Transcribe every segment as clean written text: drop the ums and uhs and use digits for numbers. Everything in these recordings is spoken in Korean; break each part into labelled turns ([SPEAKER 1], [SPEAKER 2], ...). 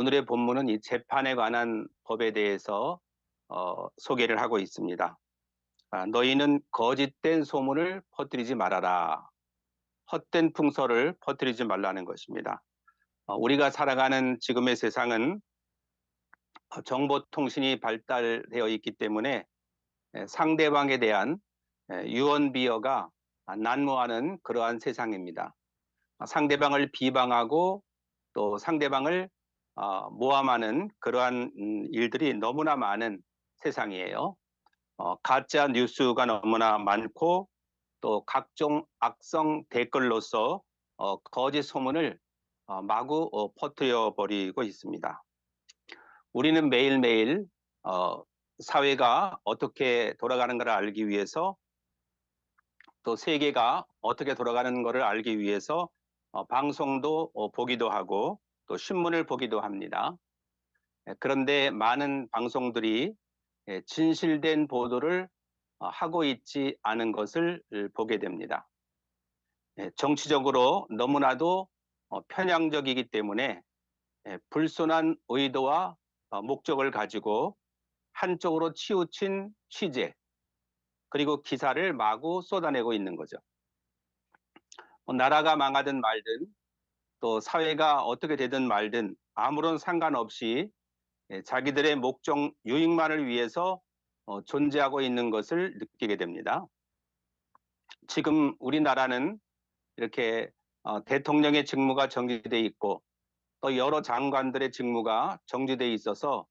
[SPEAKER 1] 오늘의 본문은 이 재판에 관한 법에 대해서 소개를 하고 있습니다. 너희는 거짓된 소문을 퍼뜨리지 말아라. 헛된 풍설을 퍼뜨리지 말라는 것입니다. 우리가 살아가는 지금의 세상은 정보통신이 발달되어 있기 때문에 상대방에 대한 유언비어가 난무하는 그러한 세상입니다. 상대방을 비방하고 또 상대방을 모함하는 그러한 일들이 너무나 많은 세상이에요. 가짜 뉴스가 너무나 많고 또 각종 악성 댓글로서 거짓 소문을 마구 퍼뜨려 버리고 있습니다. 우리는 매일매일 사회가 어떻게 돌아가는가를 알기 위해서 또 세계가 어떻게 돌아가는 것을 알기 위해서 방송도 보기도 하고 또 신문을 보기도 합니다. 그런데 많은 방송들이 진실된 보도를 하고 있지 않은 것을 보게 됩니다. 정치적으로 너무나도 편향적이기 때문에 불순한 의도와 목적을 가지고 한쪽으로 치우친 취재 그리고 기사를 마구 쏟아내고 있는 거죠. 나라가 망하든 말든 또 사회가 어떻게 되든 말든 아무런 상관없이 자기들의 목적 유익만을 위해서 존재하고 있는 것을 느끼게 됩니다. 지금 우리나라는 이렇게 대통령의 직무가 정지돼 있고 또 여러 장관들의 직무가 정지돼 있어서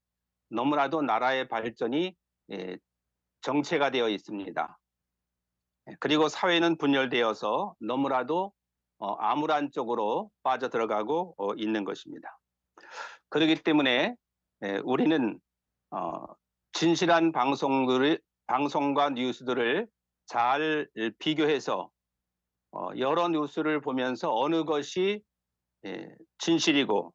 [SPEAKER 1] 너무나도 나라의 발전이 정체가 되어 있습니다. 그리고 사회는 분열되어서 너무나도 암울한 쪽으로 빠져들어가고 있는 것입니다. 그렇기 때문에 우리는 진실한 방송과 뉴스들을 잘 비교해서 여러 뉴스를 보면서 어느 것이 진실이고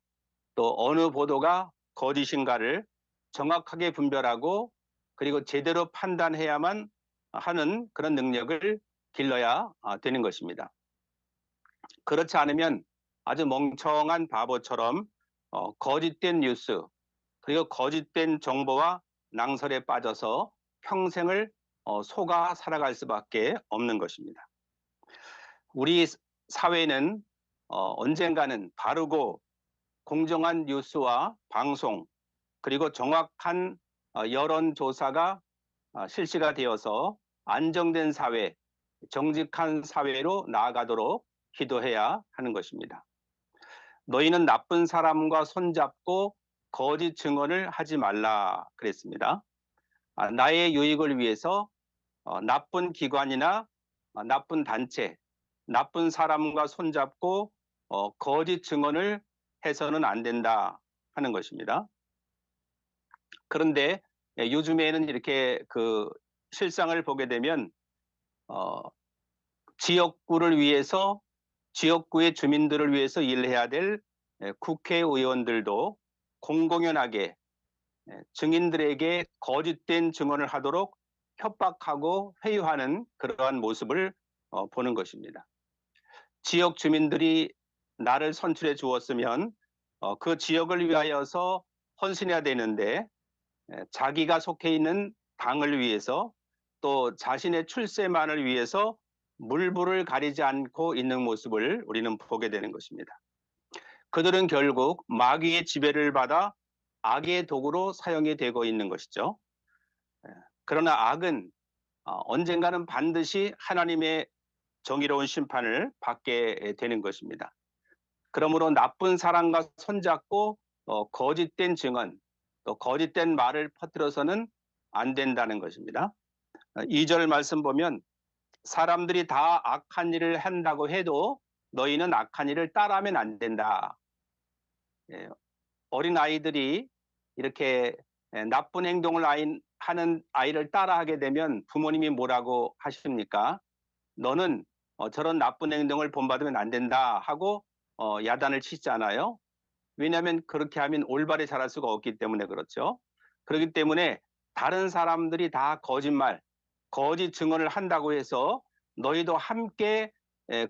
[SPEAKER 1] 또 어느 보도가 거짓인가를 정확하게 분별하고 그리고 제대로 판단해야만 하는 그런 능력을 길러야 되는 것입니다. 그렇지 않으면 아주 멍청한 바보처럼 거짓된 뉴스 그리고 거짓된 정보와 낭설에 빠져서 평생을 속아 살아갈 수밖에 없는 것입니다. 우리 사회는 언젠가는 바르고 공정한 뉴스와 방송 그리고 정확한 여론조사가 실시가 되어서 안정된 사회, 정직한 사회로 나아가도록 기도해야 하는 것입니다. 너희는 나쁜 사람과 손잡고 거짓 증언을 하지 말라 그랬습니다. 나의 유익을 위해서 나쁜 기관이나 나쁜 단체, 나쁜 사람과 손잡고 거짓 증언을 해서는 안 된다 하는 것입니다. 그런데 요즘에는 이렇게 그 실상을 보게 되면 지역구를 위해서 지역구의 주민들을 위해서 일해야 될 국회의원들도 공공연하게 증인들에게 거짓된 증언을 하도록 협박하고 회유하는 그러한 모습을 보는 것입니다. 지역 주민들이 나를 선출해 주었으면 그 지역을 위하여서 헌신해야 되는데 자기가 속해 있는 당을 위해서 또 자신의 출세만을 위해서 물불을 가리지 않고 있는 모습을 우리는 보게 되는 것입니다. 그들은 결국 마귀의 지배를 받아 악의 도구로 사용이 되고 있는 것이죠. 그러나 악은 언젠가는 반드시 하나님의 정의로운 심판을 받게 되는 것입니다. 그러므로 나쁜 사람과 손잡고 거짓된 증언, 또 거짓된 말을 퍼뜨려서는 안 된다는 것입니다. 2절 말씀 보면 사람들이 다 악한 일을 한다고 해도 너희는 악한 일을 따라하면 안 된다. 어린 아이들이 이렇게 나쁜 행동을 하는 아이를 따라하게 되면 부모님이 뭐라고 하십니까? 너는 저런 나쁜 행동을 본받으면 안 된다 하고 야단을 치잖아요. 왜냐하면 그렇게 하면 올바르게 자랄 수가 없기 때문에 그렇죠. 그렇기 때문에 다른 사람들이 다 거짓말, 거짓 증언을 한다고 해서 너희도 함께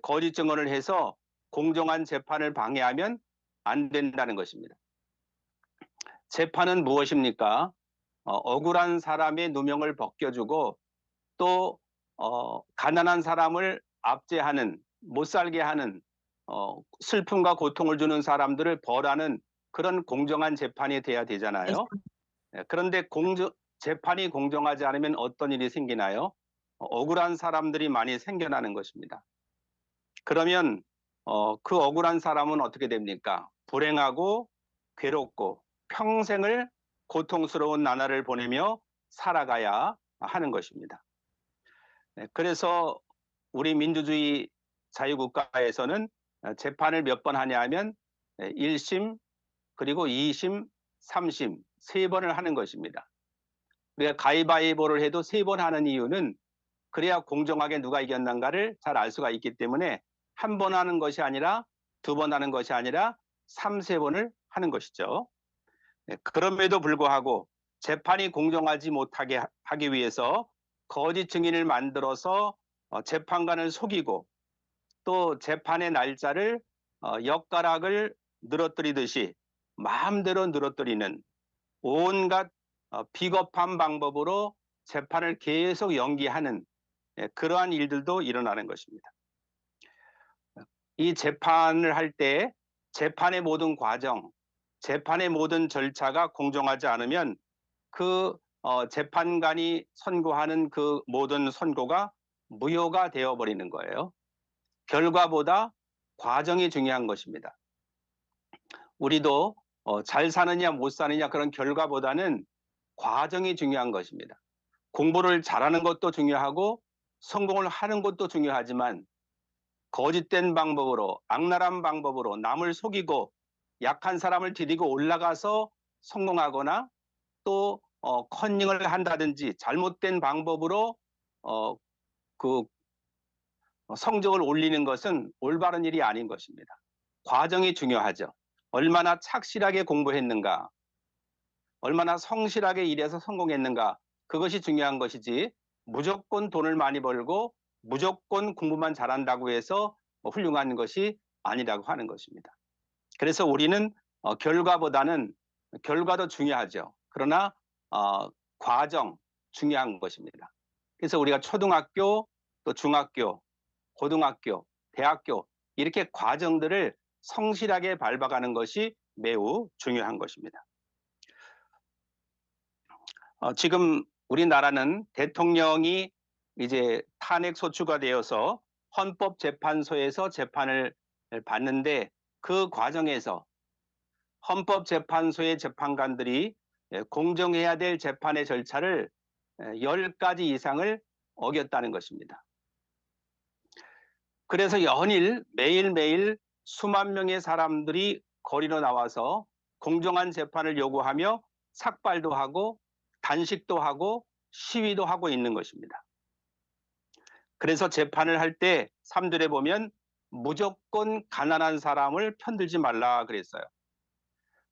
[SPEAKER 1] 거짓 증언을 해서 공정한 재판을 방해하면 안 된다는 것입니다. 재판은 무엇입니까? 억울한 사람의 누명을 벗겨주고 또 가난한 사람을 압제하는, 못 살게 하는, 슬픔과 고통을 주는 사람들을 벌하는 그런 공정한 재판이 돼야 되잖아요. 그런데 재판이 공정하지 않으면 어떤 일이 생기나요? 억울한 사람들이 많이 생겨나는 것입니다. 그러면 그 억울한 사람은 어떻게 됩니까? 불행하고 괴롭고 평생을 고통스러운 나날을 보내며 살아가야 하는 것입니다. 그래서 우리 민주주의 자유국가에서는 재판을 몇 번 하냐 하면 1심, 그리고 2심, 3심, 3번을 하는 것입니다. 우리가 가위바위보를 해도 3번 하는 이유는 그래야 공정하게 누가 이겼는가를 잘 알 수가 있기 때문에 한 번 하는 것이 아니라 2번 하는 것이 아니라 3, 4번을 하는 것이죠. 그럼에도 불구하고 재판이 공정하지 못하게 하기 위해서 거짓 증인을 만들어서 재판관을 속이고 또 재판의 날짜를 엿가락을 늘어뜨리듯이 마음대로 늘어뜨리는 온갖 비겁한 방법으로 재판을 계속 연기하는 그러한 일들도 일어나는 것입니다. 이 재판을 할 때 재판의 모든 과정, 재판의 모든 절차가 공정하지 않으면 그 재판관이 선고하는 그 모든 선고가 무효가 되어버리는 거예요. 결과보다 과정이 중요한 것입니다. 우리도 잘 사느냐 못 사느냐 그런 결과보다는 과정이 중요한 것입니다. 공부를 잘하는 것도 중요하고 성공을 하는 것도 중요하지만 거짓된 방법으로, 악랄한 방법으로 남을 속이고 약한 사람을 디디고 올라가서 성공하거나 또 컨닝을 한다든지 잘못된 방법으로 그 성적을 올리는 것은 올바른 일이 아닌 것입니다. 과정이 중요하죠. 얼마나 착실하게 공부했는가, 얼마나 성실하게 일해서 성공했는가, 그것이 중요한 것이지 무조건 돈을 많이 벌고 무조건 공부만 잘한다고 해서 훌륭한 것이 아니라고 하는 것입니다. 그래서 우리는 결과보다는 결과도 중요하죠. 그러나 과정 중요한 것입니다. 그래서 우리가 초등학교, 또 중학교, 고등학교, 대학교 이렇게 과정들을 성실하게 밟아가는 것이 매우 중요한 것입니다. 지금 우리나라는 대통령이 이제 탄핵 소추가 되어서 헌법재판소에서 재판을 받는데 그 과정에서 헌법재판소의 재판관들이 공정해야 될 재판의 절차를 10가지 이상을 어겼다는 것입니다. 그래서 연일 매일매일 수만 명의 사람들이 거리로 나와서 공정한 재판을 요구하며 삭발도 하고 단식도 하고 시위도 하고 있는 것입니다. 그래서 재판을 할 때 3절에 보면 무조건 가난한 사람을 편들지 말라 그랬어요.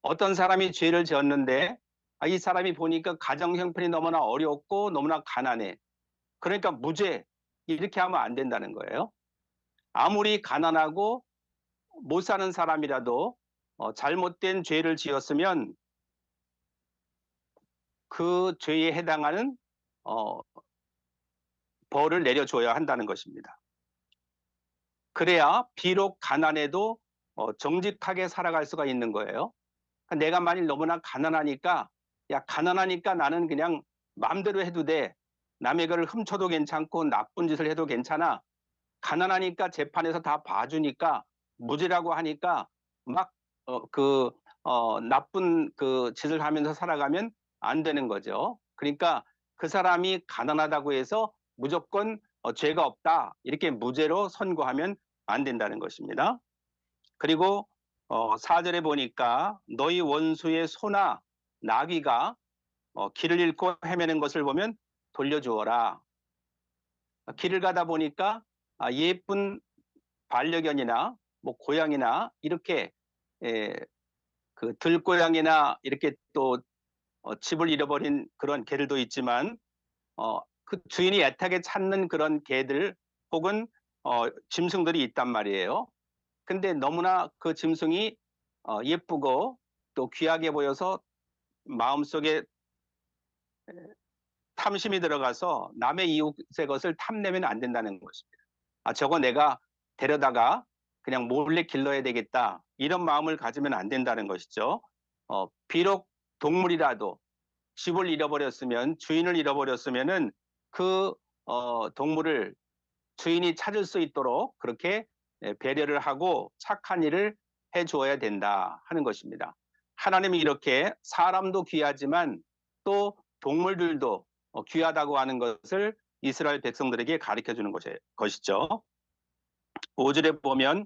[SPEAKER 1] 어떤 사람이 죄를 지었는데 이 사람이 보니까 가정 형편이 너무나 어렵고 너무나 가난해. 그러니까 무죄 이렇게 하면 안 된다는 거예요. 아무리 가난하고 못 사는 사람이라도 잘못된 죄를 지었으면 그 죄에 해당하는 벌을 내려줘야 한다는 것입니다. 그래야 비록 가난해도 정직하게 살아갈 수가 있는 거예요. 내가 만일 너무나 가난하니까 가난하니까 나는 그냥 마음대로 해도 돼. 남의 거를 훔쳐도 괜찮고 나쁜 짓을 해도 괜찮아. 가난하니까 재판에서 다 봐주니까 무죄라고 하니까 막 나쁜 그 짓을 하면서 살아가면 안 되는 거죠. 그러니까 그 사람이 가난하다고 해서 무조건 죄가 없다 이렇게 무죄로 선고하면 안 된다는 것입니다. 그리고 4절에 보니까 너희 원수의 소나 나귀가 길을 잃고 헤매는 것을 보면 돌려주어라. 길을 가다 보니까 예쁜 반려견이나 뭐 고양이나 이렇게 그 들고양이나 이렇게 또 집을 잃어버린 그런 개들도 있지만 그 주인이 애타게 찾는 그런 개들 혹은 짐승들이 있단 말이에요. 근데 너무나 그 짐승이 예쁘고 또 귀하게 보여서 마음속에 탐심이 들어가서 남의 이웃의 것을 탐내면 안 된다는 것입니다. 저거 내가 데려다가 그냥 몰래 길러야 되겠다, 이런 마음을 가지면 안 된다는 것이죠. 비록 동물이라도 집을 잃어버렸으면, 주인을 잃어버렸으면은 그 동물을 주인이 찾을 수 있도록 그렇게 배려를 하고 착한 일을 해 주어야 된다 하는 것입니다. 하나님이 이렇게 사람도 귀하지만 또 동물들도 귀하다고 하는 것을 이스라엘 백성들에게 가르쳐 주는 것이죠. 5절에 보면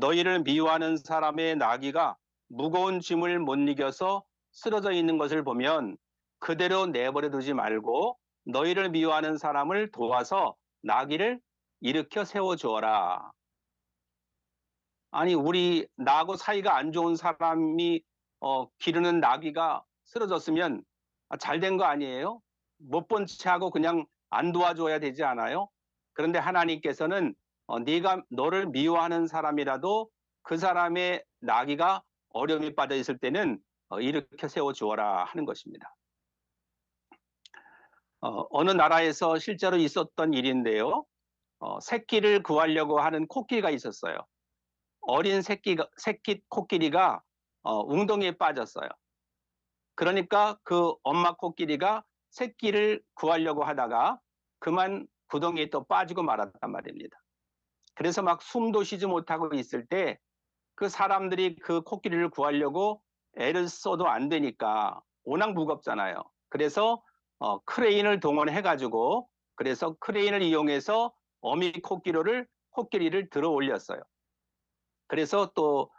[SPEAKER 1] 너희를 미워하는 사람의 나귀가 무거운 짐을 못 이겨서 쓰러져 있는 것을 보면 그대로 내버려 두지 말고 너희를 미워하는 사람을 도와서 나귀를 일으켜 세워 주어라. 아니, 우리 나하고 사이가 안 좋은 사람이 기르는 나귀가 쓰러졌으면 잘 된 거 아니에요? 못 본 채 하고 그냥 안 도와줘야 되지 않아요? 그런데 하나님께서는 네가 너를 미워하는 사람이라도 그 사람의 나귀가 어려움에 빠져 있을 때는 일으켜 세워 주어라 하는 것입니다. 어느 나라에서 실제로 있었던 일인데요. 새끼를 구하려고 하는 코끼리가 있었어요. 어린 새끼 코끼리가 웅덩이에 빠졌어요. 그러니까 그 엄마 코끼리가 새끼를 구하려고 하다가 그만 구덩이에 또 빠지고 말았단 말입니다. 그래서 막 숨도 쉬지 못하고 있을 때 그 사람들이 그 코끼리를 구하려고 애를 써도 안 되니까 워낙 무겁잖아요. 그래서 크레인을 동원해가지고, 그래서 크레인을 이용해서 어미 코끼리를 들어 올렸어요. 그래서 또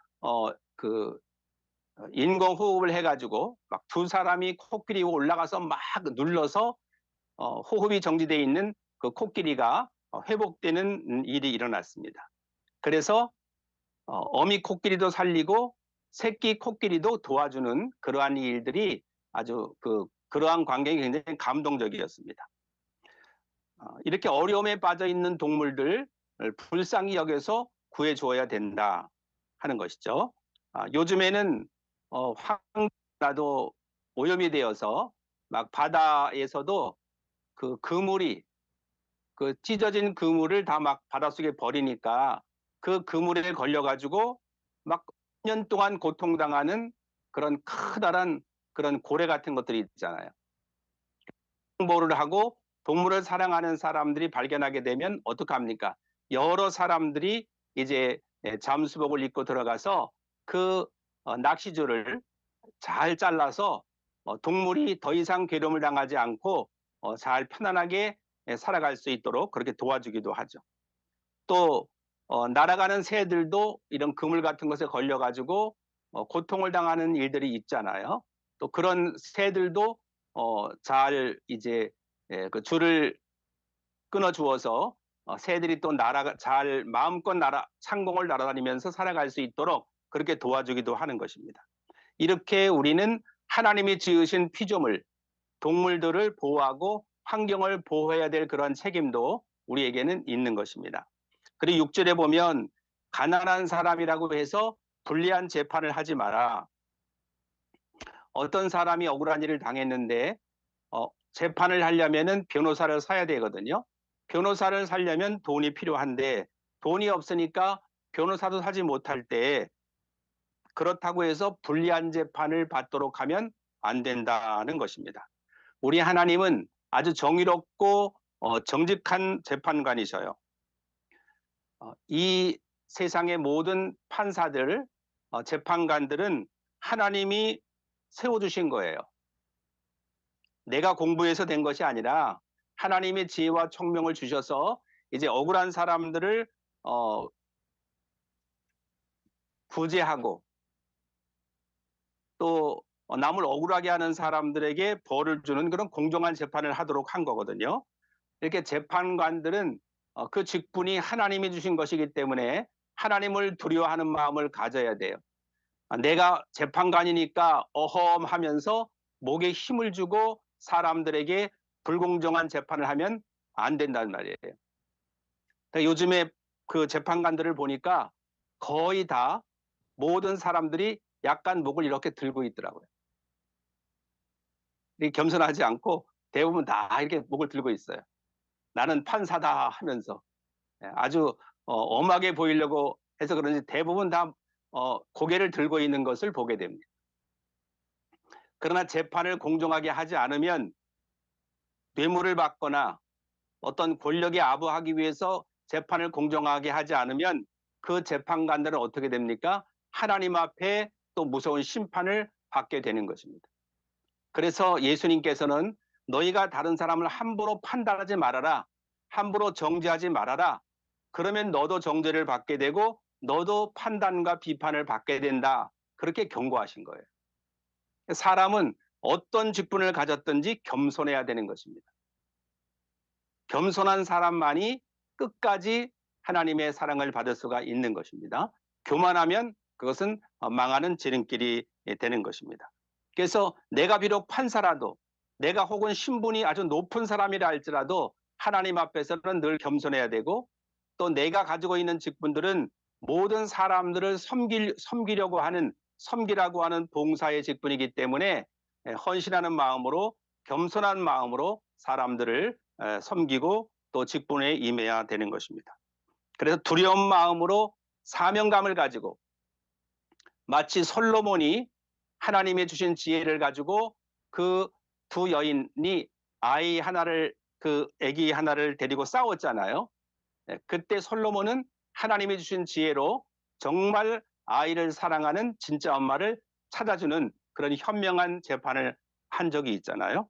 [SPEAKER 1] 인공 호흡을 해가지고 막 두 사람이 코끼리 올라가서 막 눌러서 호흡이 정지되어 있는 그 코끼리가 회복되는 일이 일어났습니다. 그래서 어미 코끼리도 살리고 새끼 코끼리도 도와주는 그러한 일들이 아주 그러한 광경이 굉장히 감동적이었습니다. 이렇게 어려움에 빠져 있는 동물들을 불쌍히 여겨서 구해 주어야 된다 하는 것이죠. 요즘에는 황나도 오염이 되어서 막 바다에서도 그 그물이, 그 찢어진 그물을 다 막 바닷속에 버리니까 그 그물에 걸려가지고 막 년 동안 고통당하는 그런 커다란 그런 고래 같은 것들이 있잖아요. 홍보를 하고 동물을 사랑하는 사람들이 발견하게 되면 어떡합니까? 여러 사람들이 이제 잠수복을 입고 들어가서 그 낚시줄을 잘 잘라서 동물이 더 이상 괴로움을 당하지 않고 잘 편안하게 살아갈 수 있도록 그렇게 도와주기도 하죠. 또 날아가는 새들도 이런 그물 같은 것에 걸려가지고 고통을 당하는 일들이 있잖아요. 또 그런 새들도 잘 이제 그 줄을 끊어 주어서 새들이 또 잘 마음껏 상공을 날아다니면서 살아갈 수 있도록 그렇게 도와주기도 하는 것입니다. 이렇게 우리는 하나님이 지으신 피조물, 동물들을 보호하고 환경을 보호해야 될 그런 책임도 우리에게는 있는 것입니다. 그리고 6절에 보면 가난한 사람이라고 해서 불리한 재판을 하지 마라. 어떤 사람이 억울한 일을 당했는데 재판을 하려면은 변호사를 사야 되거든요. 변호사를 사려면 돈이 필요한데 돈이 없으니까 변호사도 사지 못할 때, 그렇다고 해서 불리한 재판을 받도록 하면 안 된다는 것입니다. 우리 하나님은 아주 정의롭고 정직한 재판관이셔요. 이 세상의 모든 판사들, 재판관들은 하나님이 세워주신 거예요. 내가 공부해서 된 것이 아니라 하나님의 지혜와 총명을 주셔서 이제 억울한 사람들을 구제하고 또 남을 억울하게 하는 사람들에게 벌을 주는 그런 공정한 재판을 하도록 한 거거든요. 이렇게 재판관들은 그 직분이 하나님이 주신 것이기 때문에 하나님을 두려워하는 마음을 가져야 돼요. 내가 재판관이니까 어험하면서 목에 힘을 주고 사람들에게 불공정한 재판을 하면 안 된다는 말이에요. 요즘에 그 재판관들을 보니까 거의 다 모든 사람들이 약간 목을 이렇게 들고 있더라고요. 겸손하지 않고 대부분 다 이렇게 목을 들고 있어요. 나는 판사다 하면서 아주 엄하게 보이려고 해서 그런지 대부분 다 고개를 들고 있는 것을 보게 됩니다. 그러나 재판을 공정하게 하지 않으면 뇌물을 받거나 어떤 권력에 아부하기 위해서 재판을 공정하게 하지 않으면 그 재판관들은 어떻게 됩니까? 하나님 앞에 또 무서운 심판을 받게 되는 것입니다. 그래서 예수님께서는 너희가 다른 사람을 함부로 판단하지 말아라. 함부로 정죄하지 말아라. 그러면 너도 정죄를 받게 되고 너도 판단과 비판을 받게 된다. 그렇게 경고하신 거예요. 사람은 어떤 직분을 가졌든지 겸손해야 되는 것입니다. 겸손한 사람만이 끝까지 하나님의 사랑을 받을 수가 있는 것입니다. 교만하면 그것은 망하는 지름길이 되는 것입니다. 그래서 내가 비록 판사라도 내가 혹은 신분이 아주 높은 사람이라 할지라도 하나님 앞에서는 늘 겸손해야 되고 또 내가 가지고 있는 직분들은 모든 사람들을 섬기라고 하는 봉사의 직분이기 때문에 헌신하는 마음으로 겸손한 마음으로 사람들을 섬기고 또 직분에 임해야 되는 것입니다. 그래서 두려운 마음으로 사명감을 가지고 마치 솔로몬이 하나님의 주신 지혜를 가지고 그 두 여인이 아기 하나를 데리고 싸웠잖아요. 그때 솔로몬은 하나님이 주신 지혜로 정말 아이를 사랑하는 진짜 엄마를 찾아주는 그런 현명한 재판을 한 적이 있잖아요.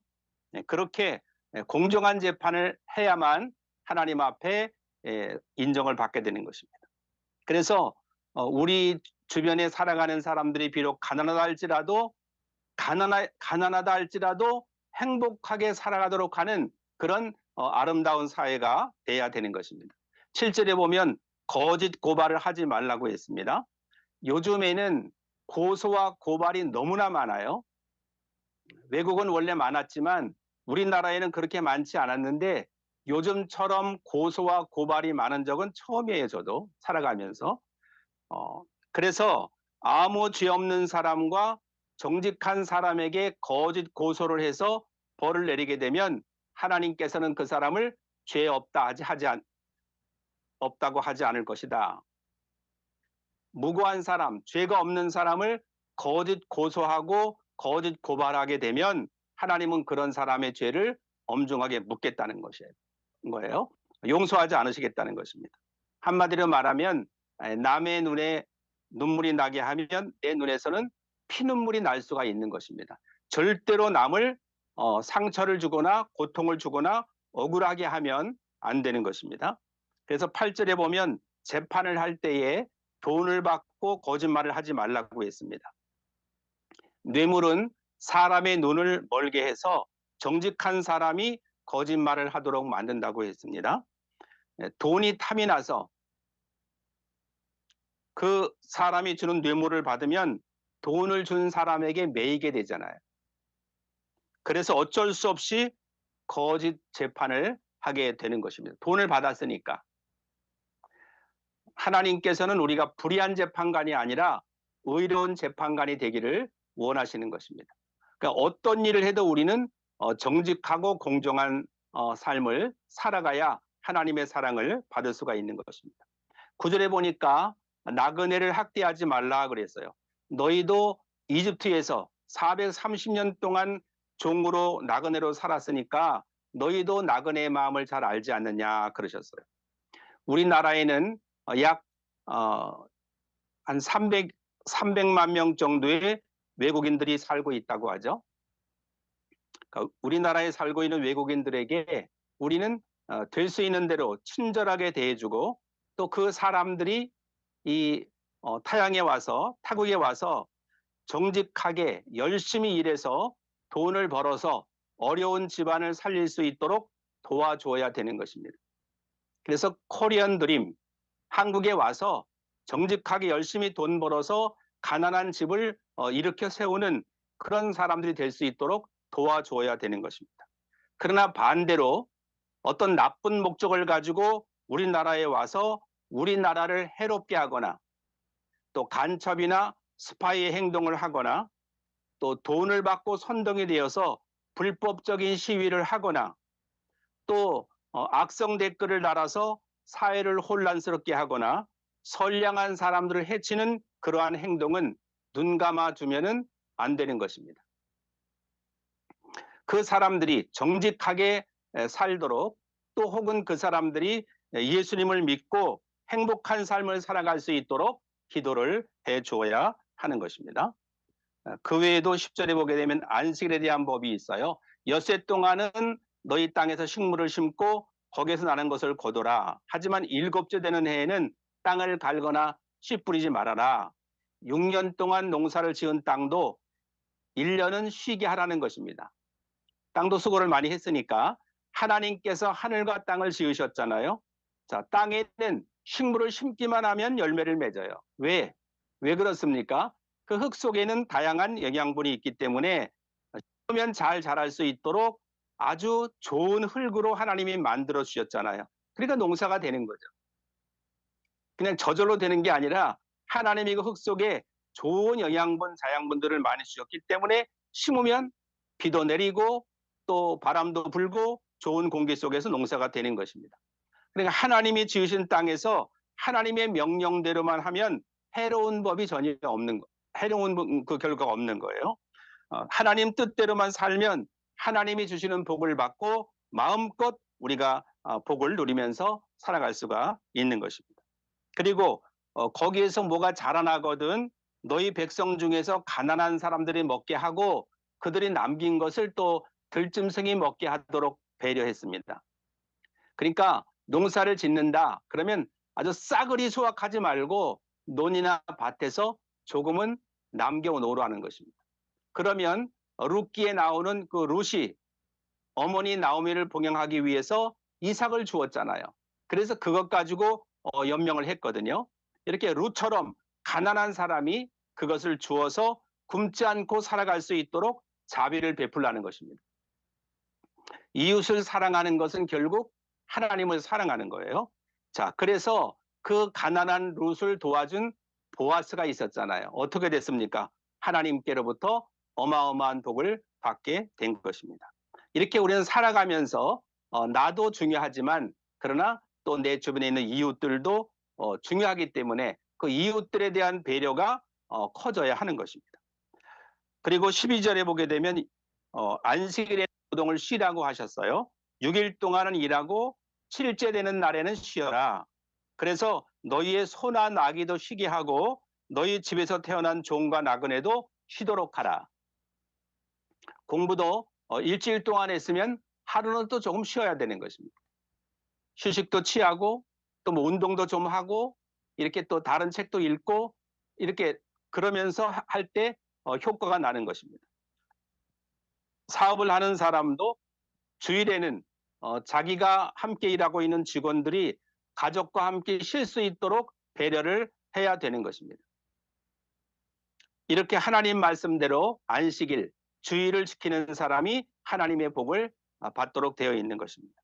[SPEAKER 1] 그렇게 공정한 재판을 해야만 하나님 앞에 인정을 받게 되는 것입니다. 그래서 우리 주변에 살아가는 사람들이 비록 가난하다 할지라도 행복하게 살아가도록 하는 그런 아름다운 사회가 돼야 되는 것입니다. 7절에 보면 거짓 고발을 하지 말라고 했습니다. 요즘에는 고소와 고발이 너무나 많아요. 외국은 원래 많았지만 우리나라에는 그렇게 많지 않았는데 요즘처럼 고소와 고발이 많은 적은 처음이에요. 저도 살아가면서. 그래서 아무 죄 없는 사람과 정직한 사람에게 거짓 고소를 해서 벌을 내리게 되면 하나님께서는 그 사람을 죄 없다고 하지 않을 것이다. 무고한 사람, 죄가 없는 사람을 거짓 고소하고 거짓 고발하게 되면 하나님은 그런 사람의 죄를 엄중하게 묻겠다는 거예요. 용서하지 않으시겠다는 것입니다. 한마디로 말하면 남의 눈에 눈물이 나게 하면 내 눈에서는 피눈물이 날 수가 있는 것입니다. 절대로 남을 상처를 주거나 고통을 주거나 억울하게 하면 안 되는 것입니다. 그래서 8절에 보면 재판을 할 때에 돈을 받고 거짓말을 하지 말라고 했습니다. 뇌물은 사람의 눈을 멀게 해서 정직한 사람이 거짓말을 하도록 만든다고 했습니다. 돈이 탐이 나서 그 사람이 주는 뇌물을 받으면 돈을 준 사람에게 매이게 되잖아요. 그래서 어쩔 수 없이 거짓 재판을 하게 되는 것입니다. 돈을 받았으니까. 하나님께서는 우리가 불의한 재판관이 아니라 의로운 재판관이 되기를 원하시는 것입니다. 그러니까 어떤 일을 해도 우리는 정직하고 공정한 삶을 살아가야 하나님의 사랑을 받을 수가 있는 것입니다. 9절에 보니까 나그네를 학대하지 말라 그랬어요. 너희도 이집트에서 430년 동안 종으로 나그네로 살았으니까 너희도 나그네의 마음을 잘 알지 않느냐 그러셨어요. 우리나라에는 약 한 300만 명 정도의 외국인들이 살고 있다고 하죠. 그러니까 우리나라에 살고 있는 외국인들에게 우리는 될 수 있는 대로 친절하게 대해주고 또 그 사람들이 이 타국에 와서 정직하게 열심히 일해서 돈을 벌어서 어려운 집안을 살릴 수 있도록 도와줘야 되는 것입니다. 그래서 코리안 드림, 한국에 와서 정직하게 열심히 돈 벌어서 가난한 집을 일으켜 세우는 그런 사람들이 될 수 있도록 도와줘야 되는 것입니다. 그러나 반대로 어떤 나쁜 목적을 가지고 우리나라에 와서 우리나라를 해롭게 하거나 또 간첩이나 스파이의 행동을 하거나 또 돈을 받고 선동이 되어서 불법적인 시위를 하거나 또 악성 댓글을 달아서 사회를 혼란스럽게 하거나 선량한 사람들을 해치는 그러한 행동은 눈 감아 두면은 안 되는 것입니다. 그 사람들이 정직하게 살도록 또 혹은 그 사람들이 예수님을 믿고 행복한 삶을 살아갈 수 있도록 기도를 해 주어야 하는 것입니다. 그 외에도 10절에 보게 되면 안식일에 대한 법이 있어요. 엿새 동안은 너희 땅에서 식물을 심고 거기에서 나는 것을 거둬라. 하지만 일곱째 되는 해에는 땅을 갈거나 씨 뿌리지 말아라. 6년 동안 농사를 지은 땅도 1년은 쉬게 하라는 것입니다. 땅도 수고를 많이 했으니까 하나님께서 하늘과 땅을 지으셨잖아요. 자, 땅에는 식물을 심기만 하면 열매를 맺어요. 왜? 왜 그렇습니까? 그 흙 속에는 다양한 영양분이 있기 때문에 심으면 잘 자랄 수 있도록 아주 좋은 흙으로 하나님이 만들어 주셨잖아요. 그러니까 농사가 되는 거죠. 그냥 저절로 되는 게 아니라 하나님이 그 흙 속에 좋은 영양분, 자양분들을 많이 주셨기 때문에 심으면 비도 내리고 또 바람도 불고 좋은 공기 속에서 농사가 되는 것입니다. 그러니까 하나님이 지으신 땅에서 하나님의 명령대로만 하면 해로운 법이 전혀 없는 거, 해로운 그 결과가 없는 거예요. 하나님 뜻대로만 살면 하나님이 주시는 복을 받고 마음껏 우리가 복을 누리면서 살아갈 수가 있는 것입니다. 그리고 거기에서 뭐가 자라나거든 너희 백성 중에서 가난한 사람들이 먹게 하고 그들이 남긴 것을 또 들짐승이 먹게 하도록 배려했습니다. 그러니까 농사를 짓는다 그러면 아주 싸그리 수확하지 말고 논이나 밭에서 조금은 남겨놓으라는 것입니다. 그러면 룻기에 나오는 그 룻이 어머니 나오미를 봉양하기 위해서 이삭을 주었잖아요. 그래서 그것 가지고 연명을 했거든요. 이렇게 룻처럼 가난한 사람이 그것을 주어서 굶지 않고 살아갈 수 있도록 자비를 베풀라는 것입니다. 이웃을 사랑하는 것은 결국 하나님을 사랑하는 거예요. 자, 그래서 그 가난한 룻을 도와준 보아스가 있었잖아요. 어떻게 됐습니까? 하나님께로부터 어마어마한 복을 받게 된 것입니다. 이렇게 우리는 살아가면서 나도 중요하지만 그러나 또 내 주변에 있는 이웃들도 중요하기 때문에 그 이웃들에 대한 배려가 커져야 하는 것입니다. 그리고 12절에 보게 되면 안식일에 노동을 쉬라고 하셨어요. 6일 동안은 일하고 7째 되는 날에는 쉬어라. 그래서 너희의 소나 나귀도 쉬게 하고 너희 집에서 태어난 종과 나그네도 쉬도록 하라. 공부도 일주일 동안 했으면 하루는 또 조금 쉬어야 되는 것입니다. 휴식도 취하고 또 뭐 운동도 좀 하고 이렇게 또 다른 책도 읽고 이렇게 그러면서 할 때 효과가 나는 것입니다. 사업을 하는 사람도 주일에는 자기가 함께 일하고 있는 직원들이 가족과 함께 쉴 수 있도록 배려를 해야 되는 것입니다. 이렇게 하나님 말씀대로 안식일, 주일을 지키는 사람이 하나님의 복을 받도록 되어 있는 것입니다.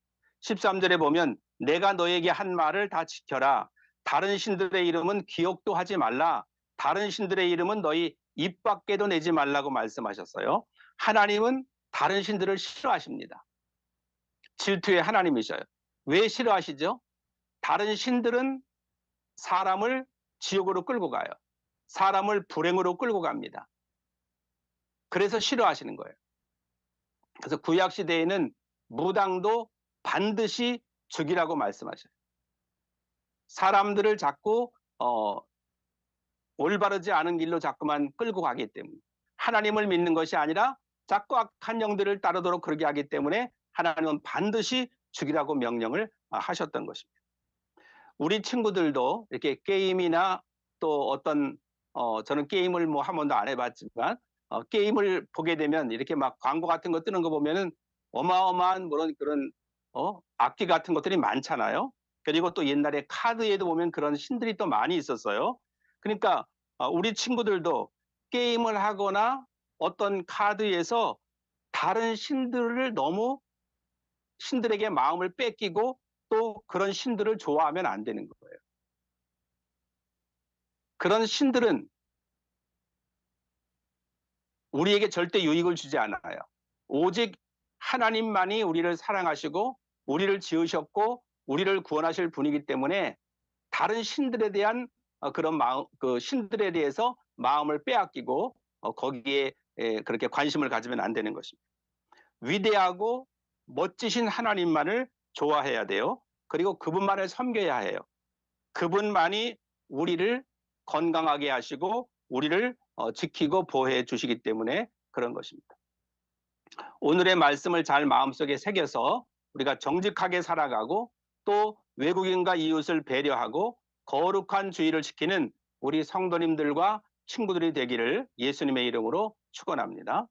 [SPEAKER 1] 13절에 보면 내가 너에게 한 말을 다 지켜라. 다른 신들의 이름은 기억도 하지 말라. 다른 신들의 이름은 너희 입 밖에도 내지 말라고 말씀하셨어요. 하나님은 다른 신들을 싫어하십니다. 질투의 하나님이셔요. 왜 싫어하시죠? 다른 신들은 사람을 지옥으로 끌고 가요. 사람을 불행으로 끌고 갑니다. 그래서 싫어하시는 거예요. 그래서 구약 시대에는 무당도 반드시 죽이라고 말씀하셔요. 사람들을 자꾸 올바르지 않은 길로 자꾸만 끌고 가기 때문에 하나님을 믿는 것이 아니라 자꾸 악한 영들을 따르도록 그러게 하기 때문에 하나님은 반드시 죽이라고 명령을 하셨던 것입니다. 우리 친구들도 이렇게 게임이나 또 어떤 저는 게임을 뭐 한 번도 안 해봤지만 게임을 보게 되면 이렇게 막 광고 같은 거 뜨는 거 보면은 어마어마한 그런 악기 같은 것들이 많잖아요. 그리고 또 옛날에 카드에도 보면 그런 신들이 또 많이 있었어요. 그러니까 우리 친구들도 게임을 하거나 어떤 카드에서 다른 신들을 너무 신들에게 마음을 뺏기고 또 그런 신들을 좋아하면 안 되는 거예요. 그런 신들은 우리에게 절대 유익을 주지 않아요. 오직 하나님만이 우리를 사랑하시고 우리를 지으셨고 우리를 구원하실 분이기 때문에 다른 신들에 대한 그런 마음, 그 신들에 대해서 마음을 빼앗기고 거기에 그렇게 관심을 가지면 안 되는 것입니다. 위대하고 멋지신 하나님만을 좋아해야 돼요. 그리고 그분만을 섬겨야 해요. 그분만이 우리를 건강하게 하시고 우리를 지키고 보호해 주시기 때문에 그런 것입니다. 오늘의 말씀을 잘 마음속에 새겨서 우리가 정직하게 살아가고 또 외국인과 이웃을 배려하고 거룩한 주의를 지키는 우리 성도님들과 친구들이 되기를 예수님의 이름으로 축원합니다.